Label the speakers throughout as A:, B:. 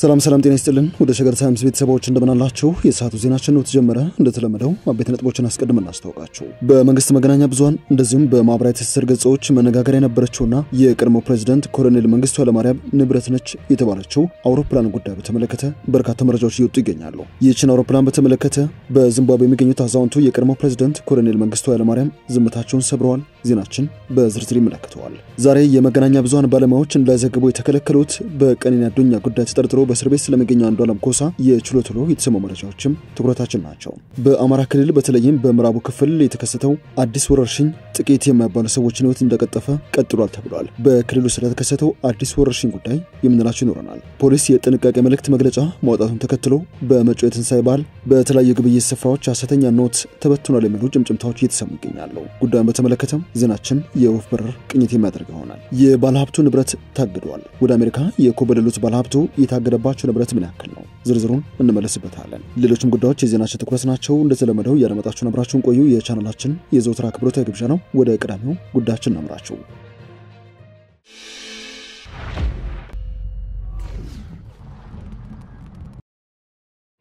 A: ሰላም ጤና ይስጥልን ወደ ሸገር ታይምስ ቤተሰቦች እንደምናላችሁ የሰዓቱ ዜናችን ነው ተጀመረ እንደተለመደው አበይት ነጥቦችን አስቀድመን እናስተዋውቃችሁ በመንግስት መገናኛ ብዙሃን እንደዚሁም በማህበራዊ ትስስር ገጾች መነጋገሪያ የነበረችውና የቀድሞ ፕሬዝዳንት ኮሎኔል መንግስቱ ኃይለማርያም ንብረት ነች የተባለችው አውሮፕላን ጉዳይ በተመለከተ በርካታ መረጃዎች እየወጡ ይገኛሉ። ይህችን አውሮፕላን በተመለከተ በዚምባብዌ የሚገኙት አዛውንቱ የቀድሞ ፕሬዝዳንት ኮሎኔል መንግስቱ ኃይለማርያም ዝምታቸውን ሰብረዋል። ዜናችን ይመለከተዋል። ዛሬ የመገናኛ ብዙሃን ባለሙያዎች እንዳይዘግቡ የተከለከሉት በቀነኒ አዱኛ ጉዳይ ተጠርጥሮ በእስር ቤት ስለሚገኘው አንዱዓለም ጎሳ የችሎት ውሎ የተሰሙ መረጃዎችም ትኩረታችን ናቸው። በአማራ ክልል በተለይም በምዕራቡ ክፍል የተከሰተው አዲስ ወረርሽኝ ጥቂት የማይባሉ ሰዎችን ህይወት እንደቀጠፈ ቀጥሏል ተብሏል። በክልሉ ስለተከሰተው አዲስ ወረርሽኝ ጉዳይ የምንላችሁ ይኖረናል። ፖሊስ የጥንቃቄ መልእክት መግለጫ ማውጣቱን ተከትሎ በመጪው የትንሳኤ በዓል በተለያዩ ግብይት ስፍራዎች ሐሰተኛ ኖት ተበትኗል የሚሉ ጭምጭምታዎች እየተሰሙ ይገኛሉ። ጉዳዩን በተመለከተ ዜናችን የወፍ በረር ቅኝት የሚያደርግ ይሆናል። የባለሀብቱ ንብረት ታግዷል። ወደ አሜሪካ የኮበለሉት ባለሀብቱ የታገደባቸው ንብረት ምን ያክል ነው? ዝርዝሩን እንመለስበታለን። ሌሎችም ጉዳዮች የዜናችን ትኩረት ናቸው። እንደተለመደው ያለመጣችሁ አብራችሁን ቆዩ የቻናላችን የዘውትር አክብሮታዊ ግብዣ ነው። ወደ ቀዳሚው ጉዳያችን እናምራችሁ።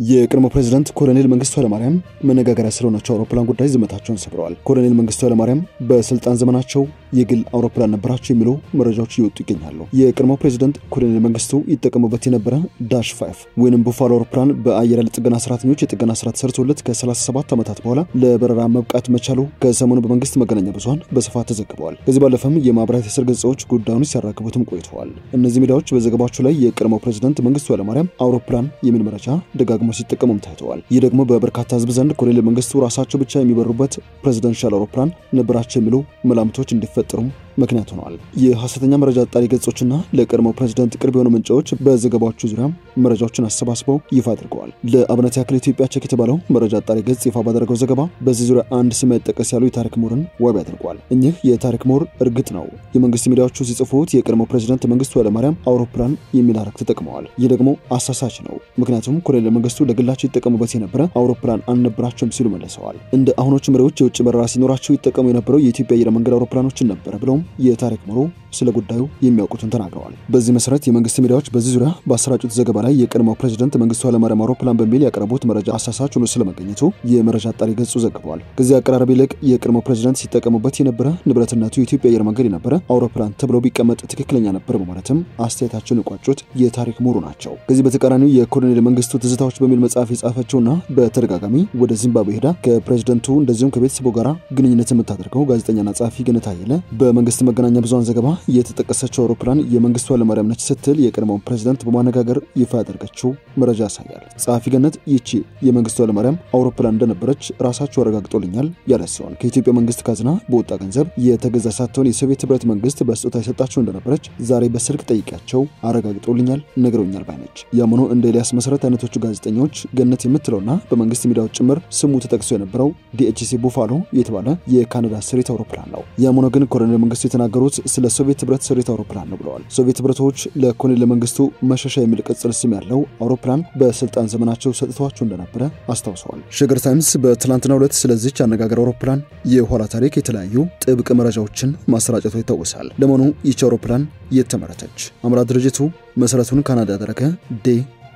A: የቀድሞ ፕሬዝዳንት ኮሎኔል መንግስቱ ኃይለማርያም መነጋገሪያ ስለሆነችው አውሮፕላን ጉዳይ ዝምታቸውን ሰብረዋል። ኮሎኔል መንግስቱ ኃይለማርያም በስልጣን ዘመናቸው የግል አውሮፕላን ነበራቸው የሚሉ መረጃዎች እየወጡ ይገኛሉ። የቀድሞ ፕሬዝዳንት ኮሎኔል መንግስቱ ይጠቀሙበት የነበረ ዳሽ 5 ወይንም ቡፋሎ አውሮፕላን በአየር ኃይል ጥገና ሰራተኞች የጥገና ስራ ተሰርቶለት ከ37 ዓመታት በኋላ ለበረራ መብቃት መቻሉ ከሰሞኑ በመንግስት መገናኛ ብዙሃን በስፋት ተዘግበዋል። ከዚህ ባለፈም የማህበራዊ ትስስር ገጾች ጉዳዩን ሲያራግቡትም ቆይተዋል። እነዚህ ሚዲያዎች በዘገባቸው ላይ የቀድሞ ፕሬዝዳንት መንግስቱ ኃይለማርያም አውሮፕላን የሚል መረጃ ደጋግሞ ሲጠቀሙም ታይተዋል። ይህ ደግሞ በበርካታ ህዝብ ዘንድ ኮሎኔል መንግስቱ ራሳቸው ብቻ የሚበሩበት ፕሬዝዳንሻል አውሮፕላን ነበራቸው የሚሉ መላምቶች እንዲፈጠሩ ምክንያት ሆነዋል። የሐሰተኛ መረጃ አጣሪ ገጾችና ለቀድሞ ፕሬዝዳንት ቅርብ የሆኑ ምንጮች በዘገባዎቹ ዙሪያ መረጃዎችን አሰባስበው ይፋ አድርገዋል። ለአብነት ያክል ኢትዮጵያ ቼክ የተባለው መረጃ አጣሪ ገጽ ይፋ ባደረገው ዘገባ በዚህ ዙሪያ አንድ ስም አይጠቀስ ያሉ የታሪክ ምሁርን ዋቢ አድርጓል። እኚህ የታሪክ ምሁር እርግጥ ነው የመንግስት ሚዲያዎቹ ሲጽፉት የቀድሞ ፕሬዝዳንት መንግስቱ ኃይለማርያም አውሮፕላን የሚል ሐረግ ተጠቅመዋል። ይህ ደግሞ አሳሳች ነው። ምክንያቱም ኮሎኔል መንግስቱ ለግላቸው ይጠቀሙበት የነበረ አውሮፕላን አልነበራቸውም ሲሉ መልሰዋል። እንደ አሁኖቹ መሪዎች የውጭ በረራ ሲኖራቸው ይጠቀሙ የነበረው የኢትዮጵያ አየር መንገድ አውሮፕላኖችን ነበር ብለው የታሪክ ምሁሩ ስለ ጉዳዩ የሚያውቁትን ተናግረዋል። በዚህ መሰረት የመንግስት ሚዲያዎች በዚህ ዙሪያ ባሰራጩት ዘገባ ላይ የቀድሞ ፕሬዝዳንት መንግስቱ ኃይለማርያም አውሮፕላን በሚል ያቀረቡት መረጃ አሳሳች ሆኖ ስለመገኘቱ የመረጃ አጣሪ ገጹ ዘግቧል። ከዚህ አቀራረብ ይልቅ የቀድሞ ፕሬዝዳንት ሲጠቀሙበት የነበረ ንብረትነቱ የኢትዮጵያ አየር መንገድ የነበረ አውሮፕላን ተብሎ ቢቀመጥ ትክክለኛ ነበር በማለትም አስተያየታቸውን የቋጩት የታሪክ ምሁሩ ናቸው። ከዚህ በተቃራኒው የኮሎኔል መንግስቱ ትዝታዎች በሚል መጽሐፍ የጻፈችውና በተደጋጋሚ ወደ ዚምባብዌ ሄዳ ከፕሬዝዳንቱ እንደዚሁም ከቤተሰቡ ጋር ግንኙነት የምታደርገው ጋዜጠኛና ጸሐፊ ገነት አየለ በመንግስት መገናኛ ብዙሃን ዘገባ የተጠቀሰችው አውሮፕላን የመንግስቱ ኃይለማርያም ነች ስትል የቀድሞውን ፕሬዝዳንት በማነጋገር ይፋ ያደረገችው መረጃ ያሳያል። ጸሐፊ ገነት ይቺ የመንግስቱ ኃይለማርያም አውሮፕላን እንደነበረች ራሳቸው አረጋግጦልኛል ያለ ሲሆን ከኢትዮጵያ መንግስት ካዝና በወጣ ገንዘብ የተገዛ ሳትሆን የሶቪየት ህብረት መንግስት በስጦታ የሰጣቸው እንደነበረች ዛሬ በስልክ ጠይቂያቸው አረጋግጦልኛል ነግረውኛል ባይነች። ያመኑ እንደ ኤልያስ መሰረት አይነቶቹ ጋዜጠኞች ገነት የምትለውና በመንግስት ሚዲያዎች ጭምር ስሙ ተጠቅሶ የነበረው ዲኤችሲ ቡፋሎ የተባለ የካናዳ ስሪት አውሮፕላን ነው። ያመኑ ግን ኮሎኔል መንግስቱ የተናገሩት ስለ ሶቪየት ህብረት ስሪት አውሮፕላን ነው ብለዋል። ሶቪየት ህብረቶች ለኮሎኔል መንግስቱ መሸሻ የሚል ቅጽል ስም ያለው አውሮፕላን በስልጣን ዘመናቸው ሰጥተዋቸው እንደነበረ አስታውሰዋል። ሸገር ታይምስ በትላንትናው ዕለት ስለዚህች አነጋገር አውሮፕላን የኋላ ታሪክ የተለያዩ ጥብቅ መረጃዎችን ማሰራጨቱ ይታወሳል። ለመሆኑ ይህች አውሮፕላን የተመረተች አምራ ድርጅቱ መሰረቱን ካናዳ ያደረገ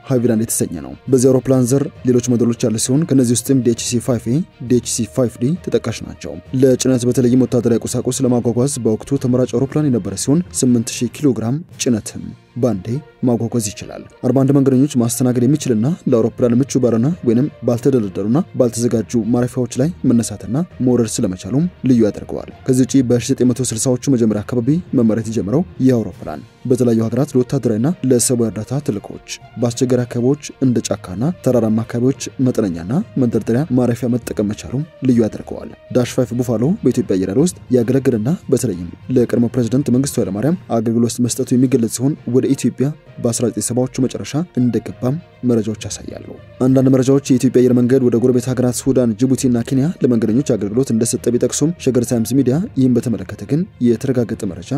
A: ሃይቪላንድ የተሰኘ ነው። በዚህ አውሮፕላን ዘር ሌሎች ሞዴሎች ያሉ ሲሆን ከነዚህ ውስጥም DHC-5A፣ DHC-5D ተጠቃሽ ናቸው። ለጭነት በተለይም ወታደራዊ ቁሳቁስ ለማጓጓዝ በወቅቱ ተመራጭ አውሮፕላን የነበረ ሲሆን 8000 ኪሎ ግራም ጭነትም ባንዴ ማጓጓዝ ይችላል። 41 መንገደኞች ማስተናገድ የሚችልና ለአውሮፕላን ምቹ ባልሆነ ወይንም ባልተደለደሉና ባልተዘጋጁ ማረፊያዎች ላይ መነሳትና መውረድ ስለመቻሉም ልዩ ያደርገዋል። ከዚህ ውጪ በ1960ዎቹ መጀመሪያ አካባቢ መመረት የጀመረው ይህ አውሮፕላን በተለያዩ ሀገራት ለወታደራዊና ለሰብአዊ እርዳታ ተልእኮች በአስቸጋሪ አካባቢዎች እንደ ጫካና ተራራማ አካባቢዎች መጠነኛና መንደርደሪያ ማረፊያ መጠቀም መቻሉም ልዩ ያደርገዋል። ዳሽ 5 ቡፋሎ በኢትዮጵያ አየር ኃይል ውስጥ ያገለግልና በተለይም ለቀድሞ ፕሬዝዳንት መንግስቱ ኃይለማርያም አገልግሎት መስጠቱ የሚገለጽ ሲሆን ወደ ኢትዮጵያ በ1970ዎቹ መጨረሻ እንደገባም መረጃዎች ያሳያሉ። አንዳንድ መረጃዎች የኢትዮጵያ አየር መንገድ ወደ ጎረቤት ሀገራት ሱዳን፣ ጅቡቲና ኬንያ ለመንገደኞች አገልግሎት እንደሰጠ ቢጠቅሱም ሸገር ታይምስ ሚዲያ ይህን በተመለከተ ግን የተረጋገጠ መረጃ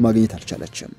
A: ማግኘት አልቻለችም።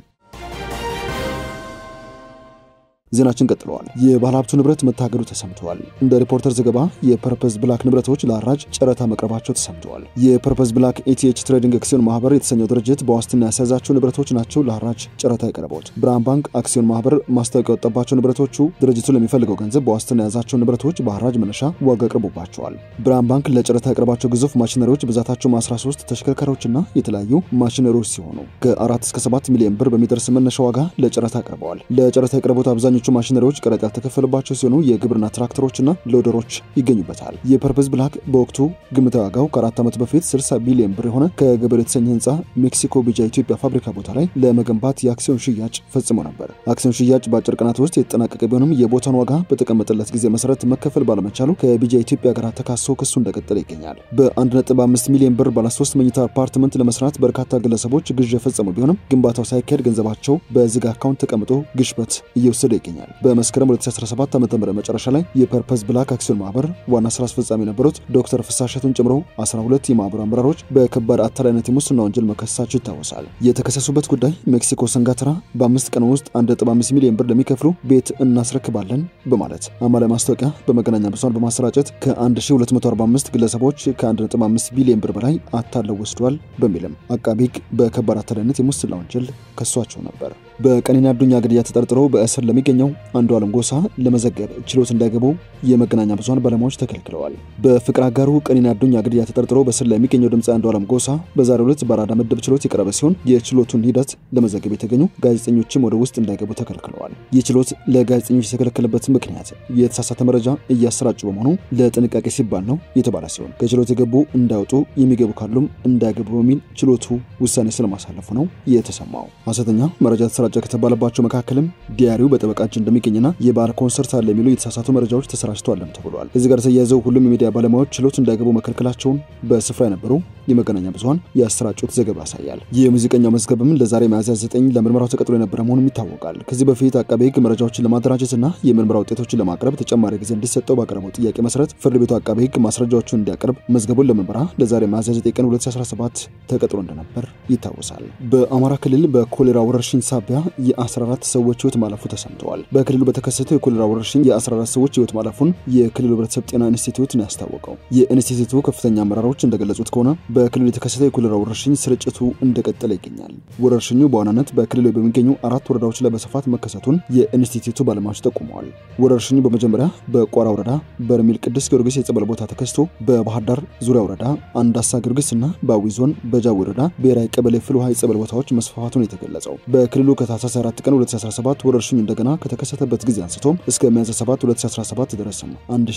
A: ዜናችን ቀጥለዋል። የባለሀብቱ ንብረት መታገዱ ተሰምቷል። እንደ ሪፖርተር ዘገባ የፐርፐዝ ብላክ ንብረቶች ለሐራጅ ጨረታ መቅረባቸው ተሰምቷል። የፐርፐዝ ብላክ ኤቲኤች ትሬዲንግ አክሲዮን ማህበር የተሰኘው ድርጅት በዋስትና ያስያዛቸው ንብረቶች ናቸው ለሐራጅ ጨረታ የቀረቡት። ብርሃን ባንክ አክሲዮን ማህበር ማስታወቂያ ወጣባቸው ንብረቶቹ ድርጅቱ ለሚፈልገው ገንዘብ በዋስትና የያዛቸው ንብረቶች በሐራጅ መነሻ ዋጋ ቀርቦባቸዋል። ብርሃን ባንክ ለጨረታ ያቀረባቸው ግዙፍ ማሽነሪዎች ብዛታቸው 13 ተሽከርካሪዎችና የተለያዩ ማሽነሪዎች ሲሆኑ ከ4 እስከ 7 ሚሊዮን ብር በሚደርስ መነሻ ዋጋ ለጨረታ ቀርበዋል። ለጨረታ የቀረቡት አብዛኞቹ ማሽነሪዎች ቀረጥ ያልተከፈለባቸው ሲሆኑ የግብርና ትራክተሮችና ሎደሮች ይገኙበታል። የፐርፐዝ ብላክ በወቅቱ ግምታዊ ዋጋው ከ4 ዓመት በፊት 60 ቢሊዮን ብር የሆነ ከገበሬ የተሰኘ ህንፃ ሜክሲኮ ቢጃ ኢትዮጵያ ፋብሪካ ቦታ ላይ ለመገንባት የአክሲዮን ሽያጭ ፈጽሞ ነበር። አክሲዮን ሽያጭ በአጭር ቀናት ውስጥ የተጠናቀቀ ቢሆንም የቦታውን ዋጋ በተቀመጠለት ጊዜ መሰረት መከፈል ባለመቻሉ ከቢጃ ኢትዮጵያ ጋር ተካሶ ክሱ እንደቀጠለ ይገኛል። በ1.5 ሚሊዮን ብር ባለ 3 መኝታ አፓርትመንት ለመስራት በርካታ ግለሰቦች ግዥ የፈጸሙ ቢሆንም ግንባታው ሳይካሄድ ገንዘባቸው በዝግ አካውንት ተቀምጦ ግሽበት እየወሰደ ይገኛል። በመስከረም 2017 ዓ.ም መጨረሻ ላይ የፐርፐዝ ብላክ አክሲዮን ማህበር ዋና ስራ አስፈጻሚ የነበሩት ዶክተር ፍሳሸቱን ጨምሮ 12 የማህበሩ አመራሮች በከባድ አታላይነት የሙስና ወንጀል መከሰሳቸው ይታወሳል። የተከሰሱበት ጉዳይ ሜክሲኮ ሰንጋተራ በ5 ቀን ውስጥ 1.5 ሚሊዮን ብር ለሚከፍሉ ቤት እናስረክባለን በማለት አማላይ ማስታወቂያ በመገናኛ ብዙሃን በማሰራጨት ከ1245 ግለሰቦች ከ1.5 ቢሊዮን ብር በላይ አታለው ወስዷል በሚልም አቃቤ ሕግ በከባድ አታላይነት የሙስና ወንጀል ከሷቸው ነበር። በቀነኒ አዱኛ ግድያ ተጠርጥሮ በእስር ለሚገኘው አንዱዓለም ጎሳ ለመዘገብ ችሎት እንዳይገቡ የመገናኛ ብዙሃን ባለሙያዎች ተከልክለዋል። በፍቅር አጋሩ ቀነኒ አዱኛ ግድያ ተጠርጥሮ በእስር ላይ የሚገኘው ድምጻዊ አንዱዓለም ጎሳ በዛሬው ዕለት በአራዳ ምድብ ችሎት የቀረበ ሲሆን የችሎቱን ሂደት ለመዘገብ የተገኙ ጋዜጠኞችም ወደ ውስጥ እንዳይገቡ ተከልክለዋል። የችሎት ለጋዜጠኞች የተከለከለበት ምክንያት የተሳሳተ መረጃ እያሰራጩ በመሆኑ ለጥንቃቄ ሲባል ነው የተባለ ሲሆን ከችሎት የገቡ እንዳይወጡ የሚገቡ ካሉም እንዳይገቡ በሚል ችሎቱ ውሳኔ ስለማሳለፉ ነው የተሰማው። ሐሰተኛ መረጃ ተሰራጨ ከተባለባቸው መካከልም ዲያሪው በጠበቃች እንደሚገኝና የባህል ኮንሰርት አለ የሚሉ የተሳሳቱ መረጃዎች ተሰራጭተዋልም ተብሏል። እዚህ ጋር ተያይዘው ሁሉም የሚዲያ ባለሙያዎች ችሎት እንዳይገቡ መከልከላቸውን በስፍራ የነበሩ የመገናኛ ብዙሃን ያሰራጩት ዘገባ ያሳያል። የሙዚቀኛው መዝገብም ለዛሬ ሚያዝያ 9 ለምርመራው ተቀጥሮ የነበረ መሆኑም ይታወቃል። ከዚህ በፊት አቃቤ ሕግ መረጃዎችን ለማደራጀትና የምርመራ ውጤቶችን ለማቅረብ ተጨማሪ ጊዜ እንዲሰጠው ባቀረበው ጥያቄ መሰረት ፍርድ ቤቱ አቃቤ ሕግ ማስረጃዎችን እንዲያቀርብ መዝገቡን ለምርመራ ለዛሬ ሚያዝያ 9 ቀን 2017 ተቀጥሮ እንደነበር ይታወሳል። በአማራ ክልል በኮሌራ ወረርሽኝ ሳቢያ የ14 ሰዎች ህይወት ማለፉ ተሰምተዋል። በክልሉ በተከሰተው የኮሌራ ወረርሽኝ የ14 ሰዎች ህይወት ማለፉን የክልሉ ህብረተሰብ ጤና ኢንስቲትዩት ነው ያስታወቀው። የኢንስቲትዩቱ ከፍተኛ አመራሮች እንደገለጹት ከሆነ በክልሉ የተከሰተው የኮሌራ ወረርሽኝ ስርጭቱ እንደቀጠለ ይገኛል። ወረርሽኙ በዋናነት በክልሉ በሚገኙ 4 ወረዳዎች ላይ በስፋት መከሰቱን የኢንስቲትዩቱ ባለሙያዎች ጠቁመዋል። ወረርሽኙ በመጀመሪያ በቋራ ወረዳ በርሜል ቅዱስ ጊዮርጊስ የጸበል ቦታ ተከስቶ በባህር ዳር ዙሪያ ወረዳ አንዳሳ ጊዮርጊስና በአዊ ዞን በጃዊ ወረዳ ብሔራዊ ቀበሌ ፍልውሃ የጸበል ቦታዎች መስፋፋቱን የተገለጸው በክልሉ ከታህሳስ 4 ቀን 2017 ወረርሽኙ እንደገና ከተከሰተበት ጊዜ አንስቶ እስከ ሚያዝያ 7 2017 ድረስ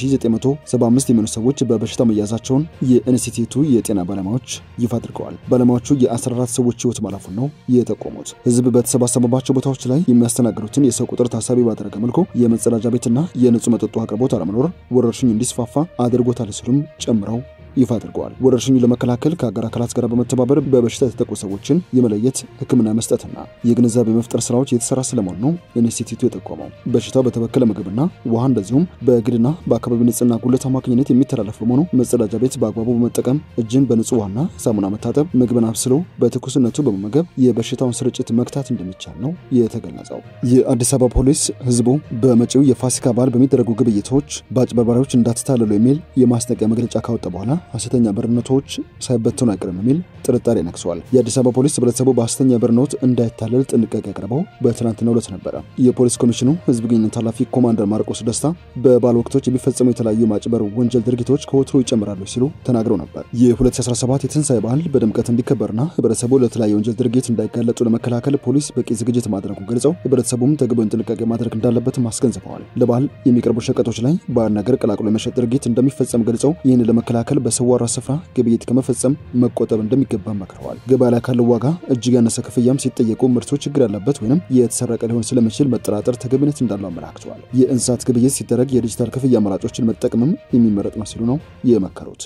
A: 1975 የሚሆኑ ሰዎች በበሽታው መያዛቸውን የኢንስቲትዩቱ የጤና ባለሙያዎች ይፋ አድርገዋል። ባለሙያዎቹ የ14 ሰዎች ህይወት ማለፉን ነው የጠቆሙት። ህዝብ በተሰባሰበባቸው ቦታዎች ላይ የሚያስተናግዱትን የሰው ቁጥር ታሳቢ ባደረገ መልኩ የመጸዳጃ ቤትና የንጹህ መጠጥ ውሃ አቅርቦት አለመኖር ወረርሽኙ እንዲስፋፋ አድርጎታል ሲሉም ጨምረው ይፋ አድርገዋል። ወረርሽኙ ለመከላከል ከአገር አካላት ጋር በመተባበር በበሽታ የተጠቁ ሰዎችን የመለየት ሕክምና መስጠትና የግንዛቤ መፍጠር ስራዎች የተሰራ ስለመሆኑ ነው ኢንስቲትዩቱ የጠቆመው። በሽታው በተበከለ ምግብና ውሃ እንደዚሁም በግድና በአካባቢ ንጽህና ጉድለት አማካኝነት የሚተላለፍ በመሆኑ መጸዳጃ ቤት በአግባቡ በመጠቀም እጅን በንጹህ ውሃና ሳሙና መታጠብ፣ ምግብን አብስሎ በትኩስነቱ በመመገብ የበሽታውን ስርጭት መክታት እንደሚቻል ነው የተገለጸው። የአዲስ አበባ ፖሊስ ህዝቡ በመጪው የፋሲካ በዓል በሚደረጉ ግብይቶች በአጭበርባሪዎች እንዳትታለሉ የሚል የማስጠንቀቂያ መግለጫ ካወጣ በኋላ ሐሰተኛ ብርነቶች ሳይበተኑ አይቀርም የሚል ጥርጣሬ ነክሷል። የአዲስ አበባ ፖሊስ ህብረተሰቡ በሐሰተኛ ብርኖት እንዳይታለል ጥንቃቄ ያቀረበው በትናንትናው ዕለት ነበረ። የፖሊስ ኮሚሽኑ ህዝብ ግንኙነት ኃላፊ ኮማንደር ማርቆስ ደስታ በበዓል ወቅቶች የሚፈጸሙ የተለያዩ ማጭበር ወንጀል ድርጊቶች ከወትሮ ይጨምራሉ ሲሉ ተናግረው ነበር። የ2017 የትንሳኤ በዓል በድምቀት እንዲከበርና ህብረተሰቡ ለተለያዩ ወንጀል ድርጊት እንዳይጋለጡ ለመከላከል ፖሊስ በቂ ዝግጅት ማድረጉን ገልጸው ህብረተሰቡም ተገቢውን ጥንቃቄ ማድረግ እንዳለበትም አስገንዝበዋል። ለበዓል የሚቀርቡ ሸቀጦች ላይ ባዕድ ነገር ቀላቅሎ የመሸጥ ድርጊት እንደሚፈጸም ገልጸው ይህን ለመከላከል በሰዋራ ስፍራ ግብይት ከመፈጸም መቆጠብ እንደሚገባ መክረዋል። ገበያ ላይ ካለው ዋጋ እጅግ ያነሰ ክፍያም ሲጠየቁ ምርቱ ችግር ያለበት ወይንም የተሰረቀ ሊሆን ስለሚችል መጠራጠር ተገቢነት እንዳለው አመላክተዋል። የእንስሳት ግብይት ሲደረግ የዲጂታል ክፍያ አማራጮችን መጠቀምም የሚመረጥ ነው ሲሉ ነው የመከሩት።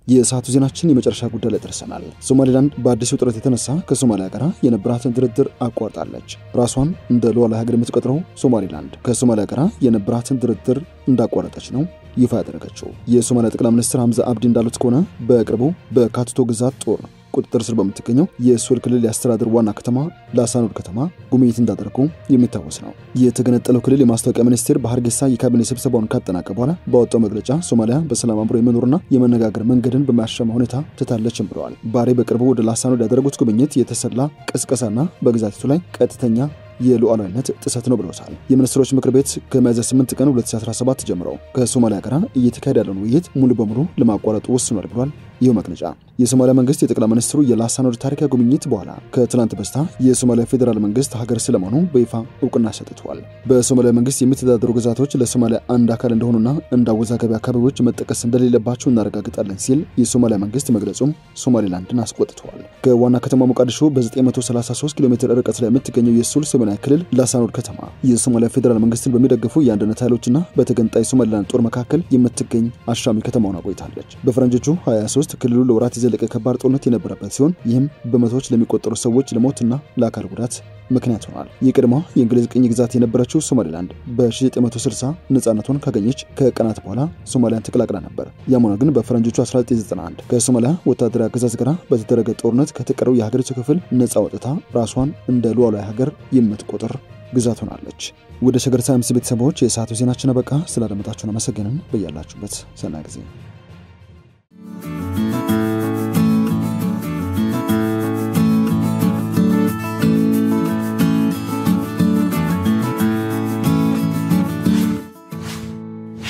A: የሰዓቱ ዜናችን የመጨረሻ ጉዳይ ላይ ደርሰናል። ሶማሊላንድ በአዲስ ውጥረት የተነሳ ከሶማሊያ ጋር የነበራትን ድርድር አቋርጣለች። ራሷን እንደ ሉዓላዊ ሀገር የምትቆጥረው ሶማሊላንድ ከሶማሊያ ጋር የነበራትን ድርድር እንዳቋረጠች ነው ይፋ ያደረገችው። የሶማሊያ ጠቅላይ ሚኒስትር ሐምዛ አብዲ እንዳሉት ከሆነ በቅርቡ በካቱቶ ግዛት ጦር ቁጥጥር ስር በምትገኘው የሱል ክልል ያስተዳደር ዋና ከተማ ላሳኖድ ከተማ ጉብኝት እንዳደረጉ የሚታወስ ነው። የተገነጠለው ክልል የማስታወቂያ ሚኒስቴር በሐርጌሳ የካቢኔ ስብሰባውን ካጠናቀቀ በኋላ ባወጣው መግለጫ ሶማሊያ በሰላም አብሮ የመኖርና የመነጋገር መንገድን በማያሻማ ሁኔታ ትታለችም ብለዋል። ባሬ በቅርቡ ወደ ላሳኖድ ያደረጉት ጉብኝት የተሰላ ቅስቀሳና በግዛቲቱ ላይ ቀጥተኛ የሉዓላዊነት ጥሰት ነው ብለውታል። የሚኒስትሮች ምክር ቤት ከሚያዝያ 8 ቀን 2017 ጀምሮ ከሶማሊያ ጋር እየተካሄደ ያለውን ውይይት ሙሉ በሙሉ ለማቋረጥ ወስኗል ብሏል። ይህ መግለጫ የሶማሊያ መንግስት የጠቅላይ ሚኒስትሩ የላሳኖድ ታሪካዊ ጉብኝት በኋላ ከትላንት በስታ የሶማሊያ ፌዴራል መንግስት ሀገር ስለመሆኑ በይፋ እውቅና ሰጥቷል። በሶማሊያ መንግስት የሚተዳደሩ ግዛቶች ለሶማሊያ አንድ አካል እንደሆኑና እንደ አወዛጋቢ አካባቢዎች መጠቀስ እንደሌለባቸው እናረጋግጣለን ሲል የሶማሊያ መንግስት መግለጹም ሶማሊላንድን አስቆጥቷል። ከዋና ከተማ ሞቃዲሾ በ933 ኪሎ ሜትር ርቀት ላይ የምትገኘው የሱል ሰሜናዊ ክልል ላሳኖድ ከተማ የሶማሊያ ፌዴራል መንግስትን በሚደግፉ የአንድነት ኃይሎችና በተገንጣይ ሶማሊላንድ ጦር መካከል የምትገኝ አሻሚ ከተማ ሆና ቆይታለች። በፈረንጆቹ 23 ክልሉ ለወራት የዘለቀ ከባድ ጦርነት የነበረበት ሲሆን ይህም በመቶዎች ለሚቆጠሩ ሰዎች ለሞትና ለአካል ጉዳት ምክንያት ሆኗል። የቀድሞ የእንግሊዝ ቅኝ ግዛት የነበረችው ሶማሊላንድ በ1960 ነፃነቷን ካገኘች ከቀናት በኋላ ሶማሊያን ተቀላቅላ ነበር። ያም ሆኖ ግን በፈረንጆቹ 1991 ከሶማሊያ ወታደራዊ አገዛዝ ጋር በተደረገ ጦርነት ከተቀረው የሀገሪቱ ክፍል ነፃ ወጥታ ራሷን እንደ ሉዓላዊ ሀገር የምትቆጥር ግዛት ሆናለች። ወደ ሸገር ታይምስ ቤተሰቦች የሰዓቱ ዜናችን አበቃ። ስላደመጣችሁን አመሰግነን። በያላችሁበት ሰናይ ጊዜ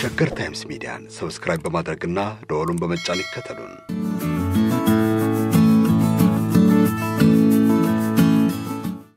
B: ሸገር ታይምስ ሚዲያን ሰብስክራይብ በማድረግና ደወሉን በመጫን ይከተሉን።